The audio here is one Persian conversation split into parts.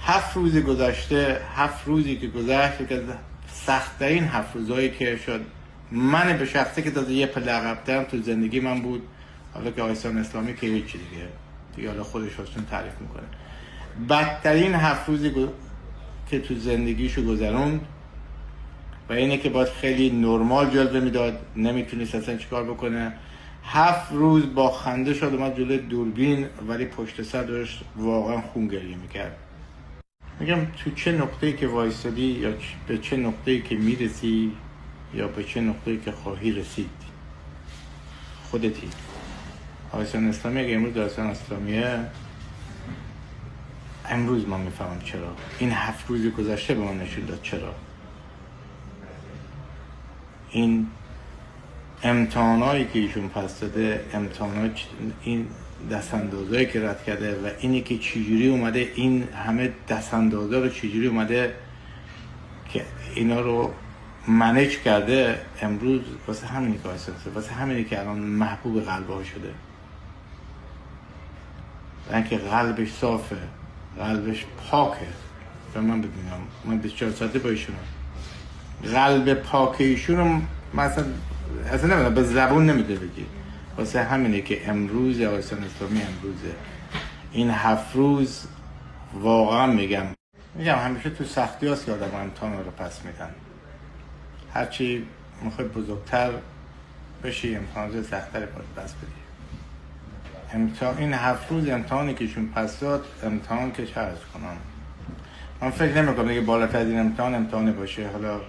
7 روز گذشته، 7 روزی که گذشت که سخت‌ترین 7 روزایی که شد من به شخصه که تازه یه پله عقب‌ترم تو زندگی من بود. حالا که آیسان اسلامی که هیچی دیگه حالا خودش هستون تعریف میکنه. بدترین 7 روزی که تو زندگیشو گذروند و اینه که باید خیلی نرمال جلوه میداد، نمیتونست اصلا چیکار بکنه. 7 روز با خنده شد اومد جلوی دوربین، ولی پشت سر داشت واقعا خون گریه میکرد. میگم تو چه نقطه‌ای که وایسادی یا به چه نقطه‌ای که میرسی یا به چه نقطه‌ای که خواهی رسید خودتی. آیسان اسلامی اگه امروز آیسان اسلامیه، امروز من میفهمم چرا. این 7 روز گذشته به من نشون داد چرا. این امتحانایی که ایشون پس داده، این دستاندازهایی که رد کرده و اینی که چجوری اومده این همه دستاندازها رو چجوری اومده که اینا رو منیج کرده امروز، واسه همینی که واسه همینی که الان محبوب قلب‌ها شده. و اینکه قلبش صافه، قلبش پاکه. و من ببینم من 24 ساعته با ایشونم، قلب پاک ایشون رو مثلا اصلا نمیدونم به زبون نمیده بگی. واسه همینه که امروز آیسان اسلامی امروزه. این 7 روز واقعا میگم همیشه تو سختی هست که آدم امتحان رو پس میدن. هرچی میخوای بزرگتر بشی امتحان سخت‌تر باید پس بدی. این 7 روز امتحانی که ایشون پس داد، امتحان که چه عرض کنم، من فکر نمیکنم دیگه بالاتر از این امتحانی باشه. حالا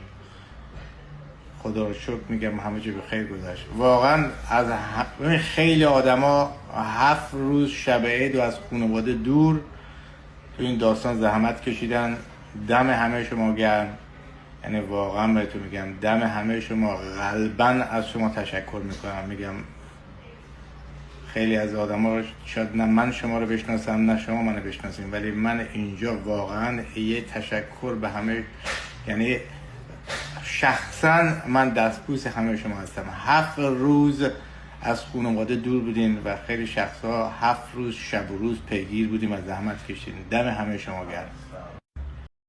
خدا رو شکر میگم همه جا به خیر گذشت. واقعا از خیلی آدما 7 روز شب عید و از خانواده دور تو این داستان زحمت کشیدن. دم همه شما گرم. یعنی واقعا بهتون میگم دم همه شما، قلباً از شما تشکر میکنم. میگم خیلی از آدما شاید نه من شما رو بشناسم نه شما منو بشناسیم، ولی من اینجا واقعا یه تشکر به همه، یعنی شخصا من دستبوس همه شما هستم. 7 روز از خانواده دور بودین و خیلی شخصا 7 روز شب و روز پیگیر بودیم، از زحمت کشیدین. دم همه شما گرم.